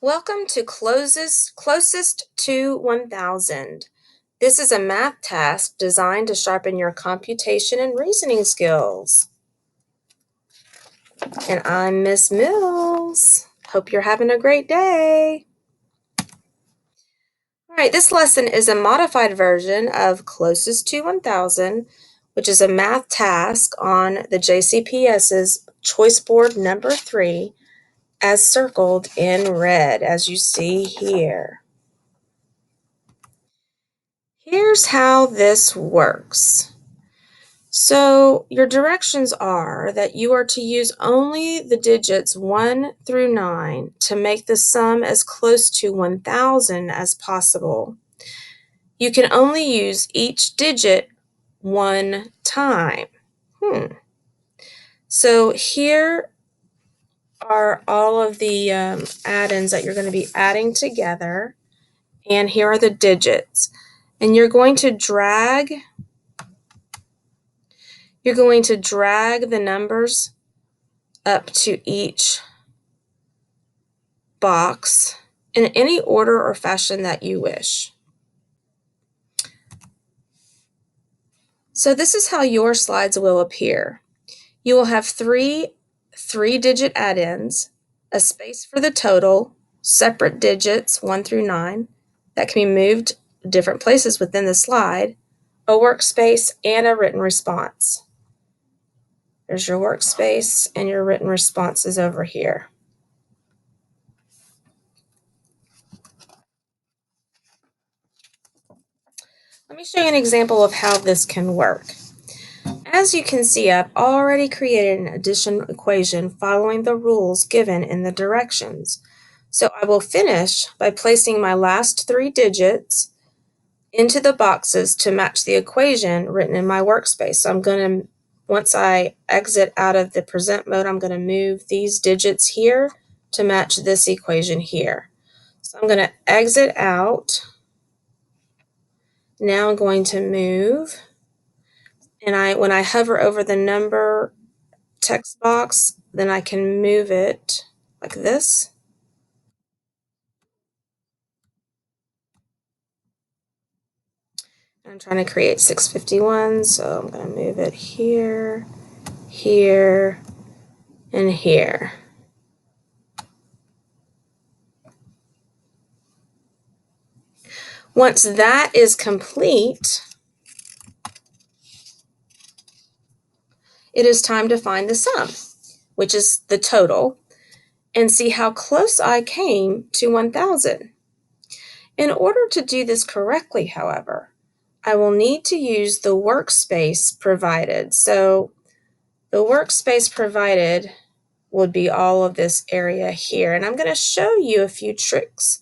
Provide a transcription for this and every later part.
Welcome to Closest to 1000. This is a math task designed to sharpen your computation and reasoning skills. And I'm Miss Mills. Hope you're having a great day. All right, this lesson is a modified version of Closest to 1000, which is a math task on the JCPS's choice board number 3, as circled in red, as you see here. Here's how this works. So your directions are that you are to use only the digits 1 through 9 to make the sum as close to 1000 as possible. You can only use each digit one time. So here are all of the add-ins that you're going to be adding together, and here are the digits. And you're going to drag the numbers up to each box in any order or fashion that you wish. So this is how your slides will appear. You will have three-digit add-ins, a space for the total, separate digits 1 through 9 that can be moved different places within the slide, a workspace, and a written response. There's your workspace, and your written response is over here. Let me show you an example of how this can work. As you can see, I've already created an addition equation following the rules given in the directions. So I will finish by placing my last 3 digits into the boxes to match the equation written in my workspace. So once I exit out of the present mode, I'm going to move these digits here to match this equation here. So I'm going to exit out. Now I'm going to move, and when I hover over the number text box, then I can move it like this. I'm trying to create 651, so I'm going to move it here, here, and here. Once that is complete, it is time to find the sum, which is the total, and see how close I came to 1000. In order to do this correctly, however, I will need to use the workspace provided. So the workspace provided would be all of this area here, and I'm going to show you a few tricks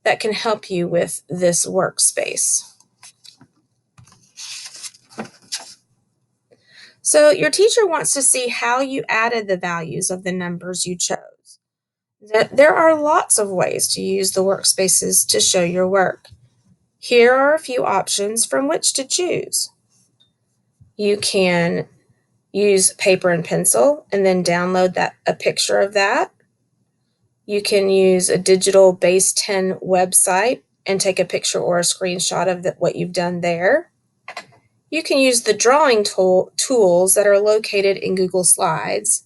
that can help you with this workspace. So your teacher wants to see how you added the values of the numbers you chose. There are lots of ways to use the workspaces to show your work. Here are a few options from which to choose. You can use paper and pencil and then download a picture of that. You can use a digital base 10 website and take a picture or a screenshot of what you've done there. You can use the drawing tools that are located in Google Slides,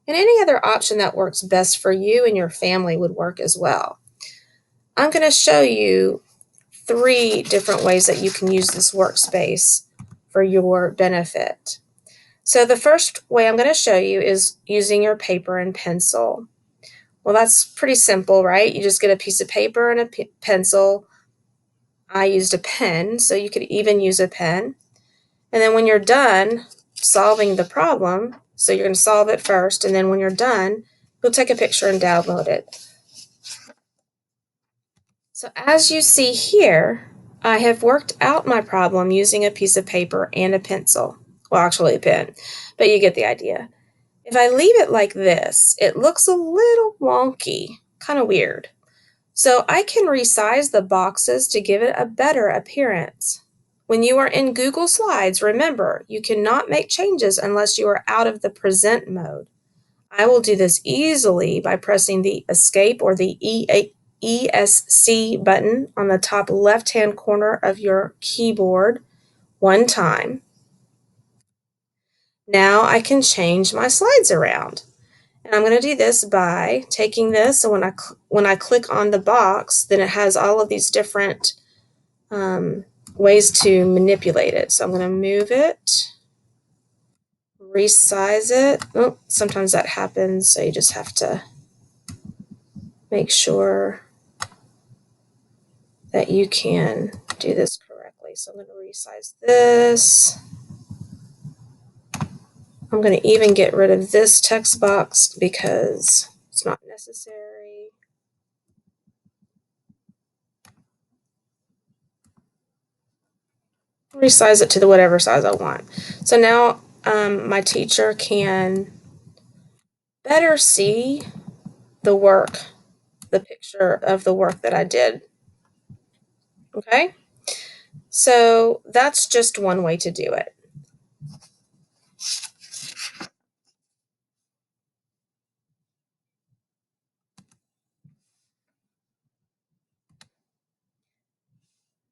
and any other option that works best for you and your family would work as well. I'm going to show you 3 different ways that you can use this workspace for your benefit. So the first way I'm going to show you is using your paper and pencil. Well, that's pretty simple, right? You just get a piece of paper and a pencil. I used a pen, so you could even use a pen. And then when you're done solving the problem, so you're going to solve it first, and then when you're done, you'll take a picture and download it. So as you see here, I have worked out my problem using a piece of paper and a pencil. Well, actually a pen, but you get the idea. If I leave it like this, it looks a little wonky, kind of weird. So I can resize the boxes to give it a better appearance. When you are in Google Slides, remember, you cannot make changes unless you are out of the present mode. I will do this easily by pressing the Escape or the ESC button on the top left-hand corner of your keyboard one time. Now I can change my slides around. And I'm going to do this by taking this, and when I click on the box, then it has all of these different ways to manipulate it. So I'm going to move it, resize it. Oh, sometimes that happens, so you just have to make sure that you can do this correctly. So I'm going to resize this. I'm going to even get rid of this text box because it's not necessary. Resize it to the whatever size I want. So now my teacher can better see the work, the picture of the work that I did. Okay? So that's just one way to do it.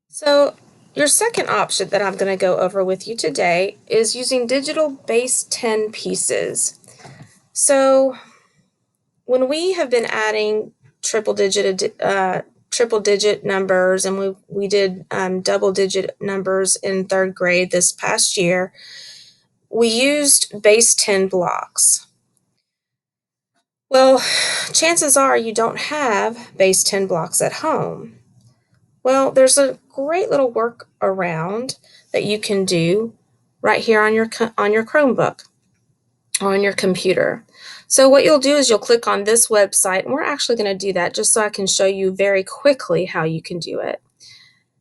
So your second option that I'm going to go over with you today is using digital base 10 pieces. So when we have been adding triple digit numbers, and we did double digit numbers in third grade this past year, we used base 10 blocks. Well, chances are you don't have base 10 blocks at home. Well, there's a great little workaround that you can do right here on your Chromebook or on your computer. So what you'll do is you'll click on this website, and we're actually going to do that just so I can show you very quickly how you can do it.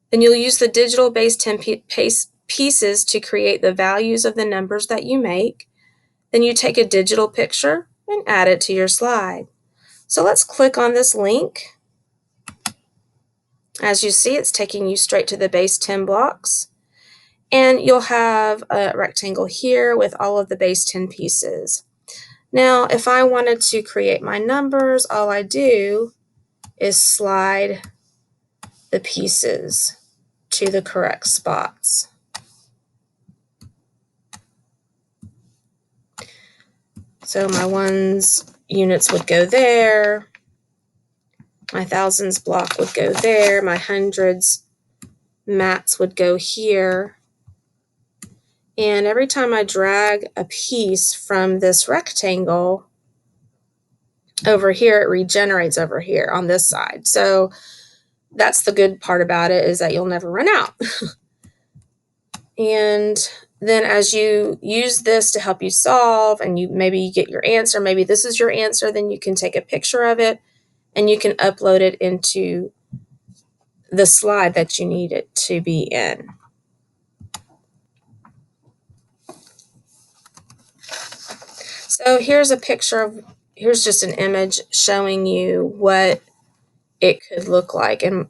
Then you'll use the digital base 10 pieces to create the values of the numbers that you make. Then you take a digital picture and add it to your slide. So let's click on this link. As you see, it's taking you straight to the base 10 blocks. And you'll have a rectangle here with all of the base 10 pieces. Now, if I wanted to create my numbers, all I do is slide the pieces to the correct spots. So my ones units would go there, my thousands block would go there, my hundreds mats would go here. And every time I drag a piece from this rectangle over here, it regenerates over here on this side. So that's the good part about it, is that you'll never run out. And then as you use this to help you solve, and maybe you get your answer, maybe this is your answer, then you can take a picture of it and you can upload it into the slide that you need it to be in. So here's just an image showing you what it could look like, and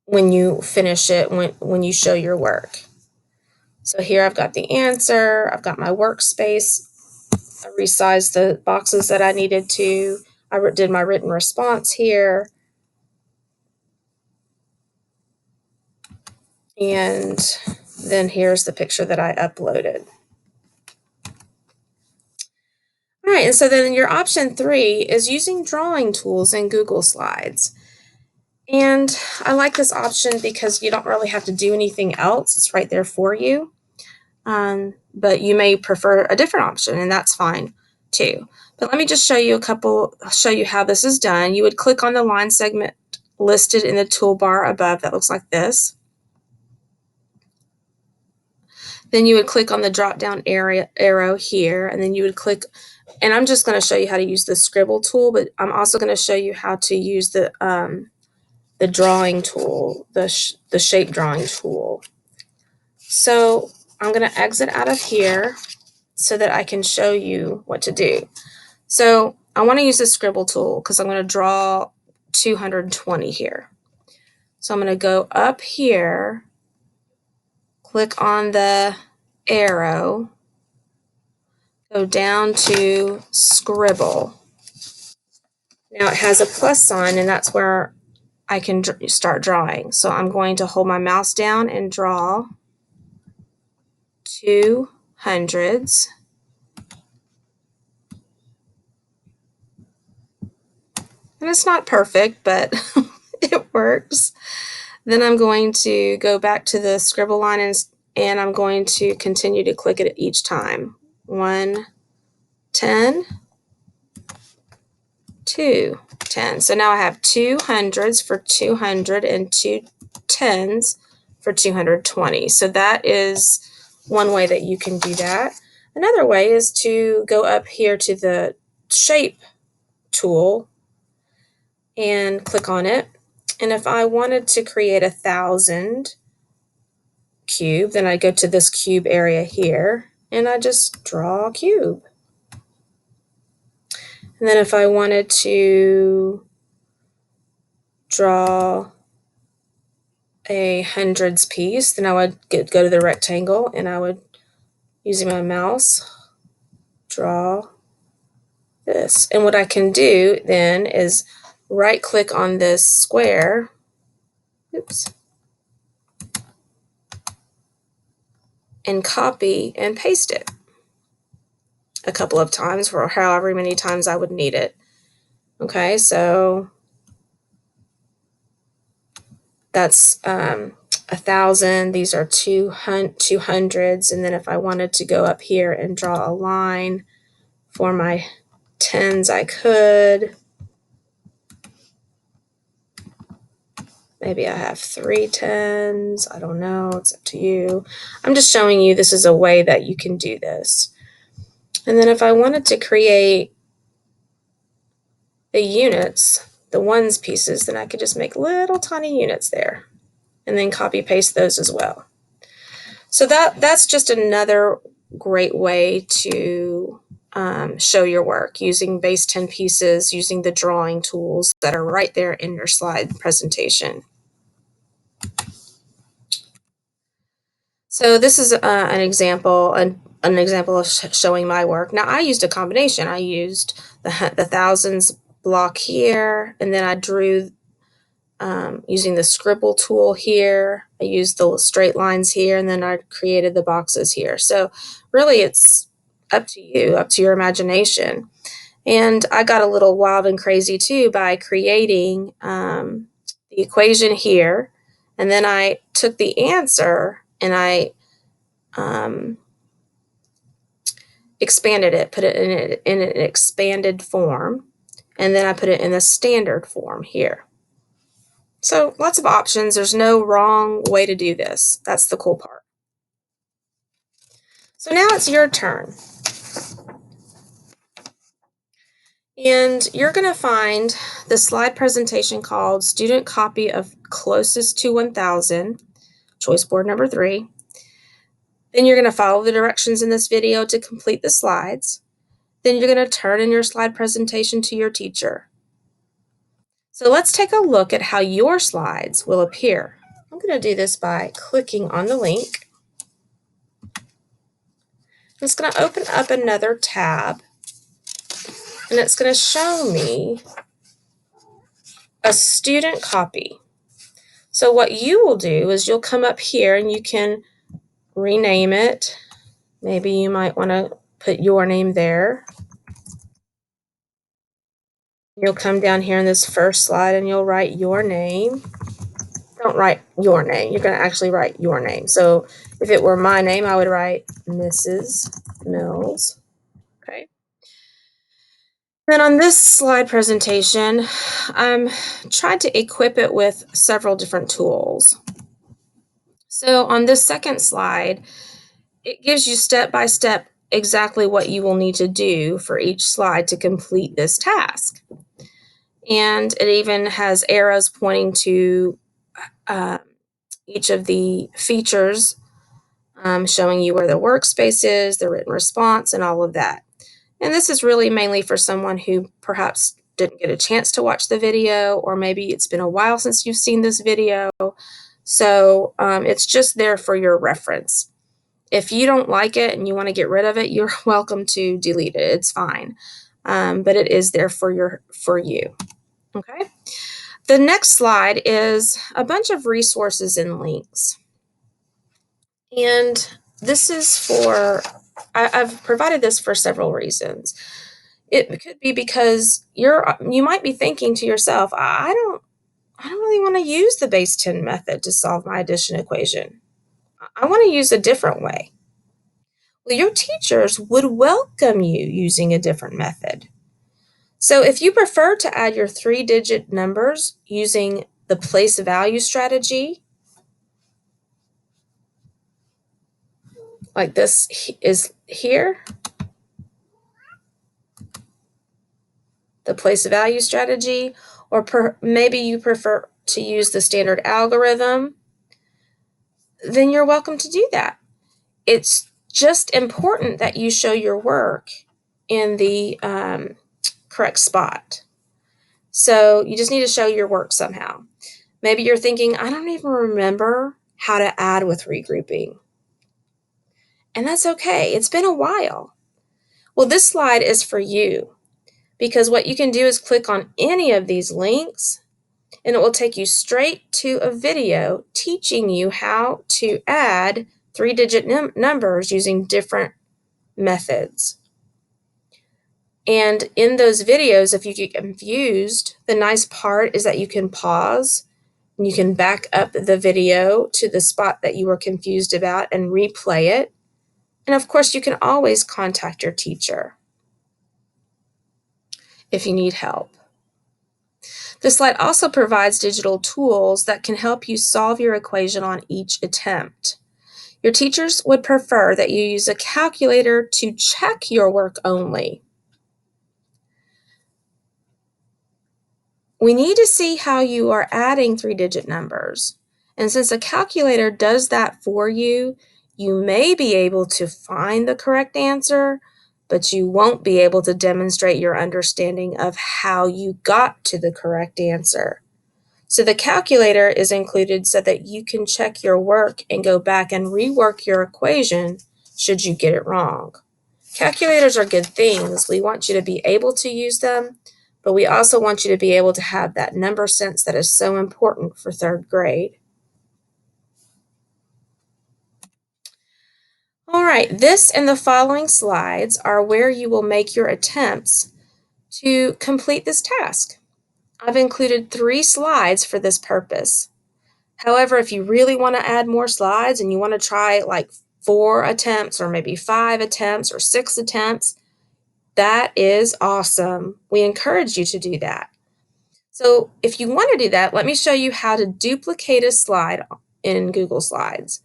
when you finish it, when you show your work. So here I've got the answer, I've got my workspace, I resized the boxes that I needed to, I did my written response here, and then here's the picture that I uploaded. All right, and so then your option 3 is using drawing tools in Google Slides. And I like this option because you don't really have to do anything else. It's right there for you. But you may prefer a different option, and that's fine too. But let me just show you how this is done. You would click on the line segment listed in the toolbar above that looks like this. Then you would click on the drop-down arrow here, and then you would click, and I'm just going to show you how to use the scribble tool, but I'm also going to show you how to use the drawing tool, the shape drawing tool. So I'm going to exit out of here so that I can show you what to do. So I want to use the scribble tool because I'm going to draw 220 here. So I'm going to go up here, click on the arrow, go down to scribble. Now it has a plus sign, and that's where I can start drawing. So I'm going to hold my mouse down and draw 2 hundreds. And it's not perfect, but it works. Then I'm going to go back to the scribble line, and I'm going to continue to click it each time. 1, 10, 2, 10. So now I have 2 hundreds for 200 and 2 tens for 220. So that is one way that you can do that. Another way is to go up here to the shape tool and click on it. And if I wanted to create 1,000 cube, then I go to this cube area here and I just draw a cube. And then if I wanted to draw a hundreds piece, then I would go to the rectangle and I would, using my mouse, draw this. And what I can do then is right click on this square, oops, and copy and paste it a couple of times for however many times I would need it. Okay, so that's 1,000. These are 200s. And then if I wanted to go up here and draw a line for my tens, I could. Maybe I have 3 tens. I don't know. It's up to you. I'm just showing you this is a way that you can do this. And then if I wanted to create the units, the ones pieces, then I could just make little tiny units there and then copy paste those as well. So that's just another great way to show your work using base 10 pieces, using the drawing tools that are right there in your slide presentation. So this is an example of showing my work. Now I used a combination. I used the thousands block here, and then I drew using the scribble tool here. I used the straight lines here, and then I created the boxes here. So really it's up to you, up to your imagination. And I got a little wild and crazy too by creating the equation here, and then I took the answer and I expanded it, put it in an expanded form, and then I put it in the standard form here. So lots of options. There's no wrong way to do this. That's the cool part. So now it's your turn. And you're going to find the slide presentation called Student Copy of Closest to 1,000, choice board number 3. Then you're going to follow the directions in this video to complete the slides. Then you're going to turn in your slide presentation to your teacher. So let's take a look at how your slides will appear. I'm going to do this by clicking on the link. It's going to open up another tab, and it's going to show me a student copy. So what you will do is you'll come up here and you can rename it. Maybe you might want to put your name there. You'll come down here in this first slide and you'll write your name. Don't write your name. You're going to actually write your name. So if it were my name, I would write Mrs. Mills. Okay. Then on this slide presentation, I'm trying to equip it with several different tools. So on this second slide, it gives you step by step exactly what you will need to do for each slide to complete this task. And it even has arrows pointing to each of the features, showing you where the workspace is, the written response, and all of that. And this is really mainly for someone who perhaps didn't get a chance to watch the video, or maybe it's been a while since you've seen this video. So it's just there for your reference. If you don't like it and you want to get rid of it, you're welcome to delete it. It's fine. but it is there for you. Okay. The next slide is a bunch of resources and links. And this is I've provided this for several reasons. It could be because you might be thinking to yourself, I don't really want to use the base 10 method to solve my addition equation. I want to use a different way. Well, your teachers would welcome you using a different method. So if you prefer to add your 3-digit numbers using the place value strategy, like this is here, the place value strategy, or maybe you prefer to use the standard algorithm, then you're welcome to do that. It's just important that you show your work in the correct spot. So you just need to show your work somehow. Maybe you're thinking, I don't even remember how to add with regrouping. And that's okay. It's been a while. Well, this slide is for you because what you can do is click on any of these links and it will take you straight to a video teaching you how to add 3-digit numbers using different methods. And in those videos, if you get confused, the nice part is that you can pause and you can back up the video to the spot that you were confused about and replay it. And of course, you can always contact your teacher if you need help. This slide also provides digital tools that can help you solve your equation on each attempt. Your teachers would prefer that you use a calculator to check your work only. We need to see how you are adding 3-digit numbers. And since a calculator does that for you, you may be able to find the correct answer, but you won't be able to demonstrate your understanding of how you got to the correct answer. So the calculator is included so that you can check your work and go back and rework your equation should you get it wrong. Calculators are good things. We want you to be able to use them, but we also want you to be able to have that number sense that is so important for 3rd grade. All right, this and the following slides are where you will make your attempts to complete this task. I've included 3 slides for this purpose. However, if you really want to add more slides and you want to try like 4 attempts or maybe 5 attempts or 6 attempts, that is awesome. We encourage you to do that. So if you want to do that, let me show you how to duplicate a slide in Google Slides.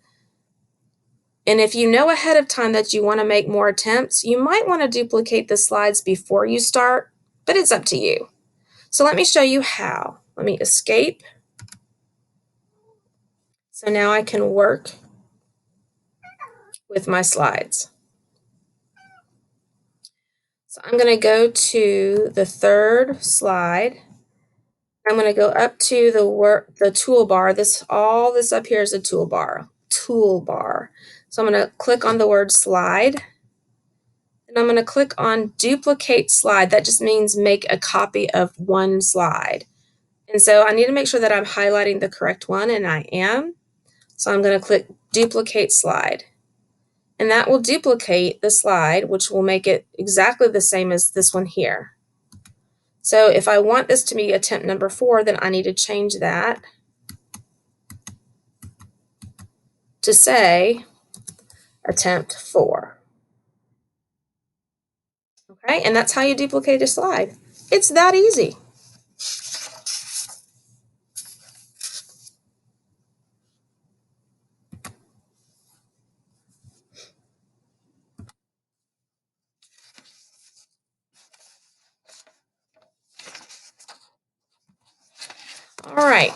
And if you know ahead of time that you want to make more attempts, you might want to duplicate the slides before you start, but it's up to you. So let me show you how. Let me escape. So now I can work with my slides. So I'm going to go to the 3rd slide. I'm going to go up to the toolbar. All this up here is a toolbar. So I'm going to click on the word slide. And I'm going to click on duplicate slide. That just means make a copy of one slide. And so I need to make sure that I'm highlighting the correct one, and I am. So I'm going to click duplicate slide. And that will duplicate the slide, which will make it exactly the same as this one here. So if I want this to be attempt number 4, then I need to change that to say attempt 4. Okay, and that's how you duplicate a slide. It's that easy. All right,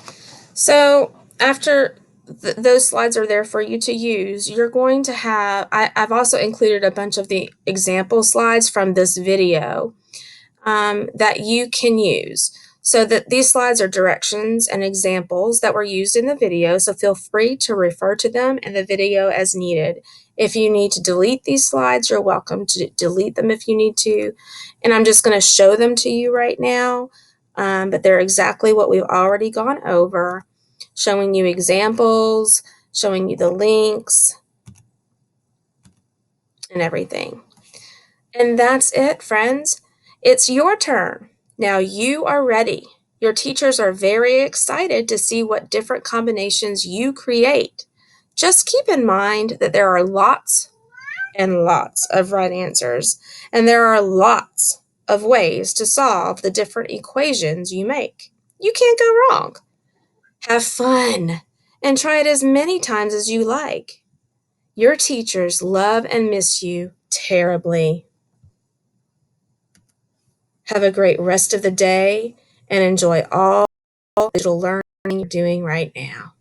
so after those slides are there for you to use, you're going to have, I've also included a bunch of the example slides from this video that you can use. So that these slides are directions and examples that were used in the video, so feel free to refer to them in the video as needed. If you need to delete these slides, you're welcome to delete them if you need to. And I'm just going to show them to you right now, but they're exactly what we've already gone over, showing you examples, showing you the links, and everything. And that's it, friends. It's your turn. Now you are ready. Your teachers are very excited to see what different combinations you create. Just keep in mind that there are lots and lots of right answers, and there are lots of ways to solve the different equations you make. You can't go wrong. Have fun and try it as many times as you like. Your teachers love and miss you terribly. Have a great rest of the day and enjoy all the digital learning you're doing right now.